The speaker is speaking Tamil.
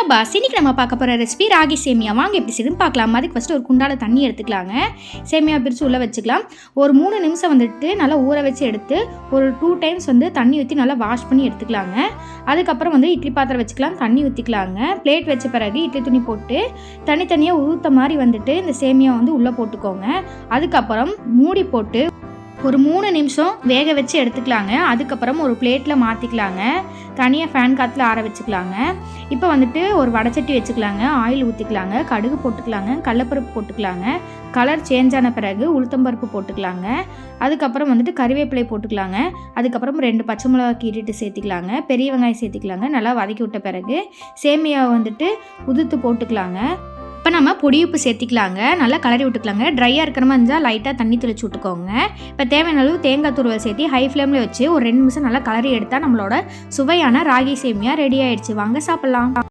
ஷபாஸ். இன்னைக்கு நம்ம பார்க்க போகிற ரெசிபி ராகி சேமியா. வாங்க எப்படி செய்யுதுன்னு பார்க்கலாம். அதுக்கு ஃபஸ்ட்டு ஒரு குண்டால தண்ணி எடுத்துக்கலாங்க. சேமியா பிரித்து உள்ளே வச்சுக்கலாம். ஒரு 3 நிமிஷம் வந்துட்டு நல்லா ஊற வச்சு எடுத்து ஒரு 2 டைம்ஸ் வந்து தண்ணி ஊற்றி நல்லா வாஷ் பண்ணி எடுத்துக்கலாங்க. அதுக்கப்புறம் வந்து இட்லி பாத்திரம் வச்சுக்கலாம், தண்ணி ஊற்றிக்கலாங்க. பிளேட் வச்ச பிறகு இட்லி துணி போட்டு தனித்தனியாக ஊற்ற மாதிரி வந்துட்டு இந்த சேமியா வந்து உள்ளே போட்டுக்கோங்க. அதுக்கப்புறம் மூடி போட்டு ஒரு 3 நிமிஷம் வேக வச்சு எடுத்துக்கலாங்க. அதுக்கப்புறம் ஒரு பிளேட்டில் மாற்றிக்கலாங்க. தனியாக ஃபேன் காற்றுல ஆற வச்சுக்கலாங்க. இப்போ வந்துட்டு ஒரு வடைச்சட்டி வச்சுக்கலாங்க. ஆயில் ஊற்றிக்கலாங்க, கடுகு போட்டுக்கலாங்க, கடலப்பருப்பு போட்டுக்கலாங்க. கலர் சேஞ்ச் ஆன பிறகு உளுத்தம்பருப்பு போட்டுக்கலாங்க. அதுக்கப்புறம் வந்துட்டு கறிவேப்பிலை போட்டுக்கலாங்க. அதுக்கப்புறம் 2 பச்சை மிளகாய் கீறிட்டு சேர்த்திக்கலாங்க. பெரிய வெங்காயம் சேர்த்திக்கலாங்க. நல்லா வதக்கி விட்ட பிறகு சேமியாவை வந்துட்டு உதுத்து போட்டுக்கலாங்க. இப்போ நம்ம பொடி உப்பு சேர்த்திக்கலாங்க. நல்லா கலரி விட்டுக்கலாங்க. ட்ரையாக இருக்கிற மாதிரி இருந்தால் லைட்டாக தண்ணி தெளிச்சு விட்டுக்கோங்க. இப்போ தேவையான அளவு தேங்காய் துருவல் சேர்த்து ஹை ஃப்ளேமில் வச்சு ஒரு 2 நிமிஷம் நல்லா கலரி எடுத்தால் நம்மளோட சுவையான ராகி சேமியா ரெடி ஆயிடுச்சு. வாங்க சாப்பிட்லாம்.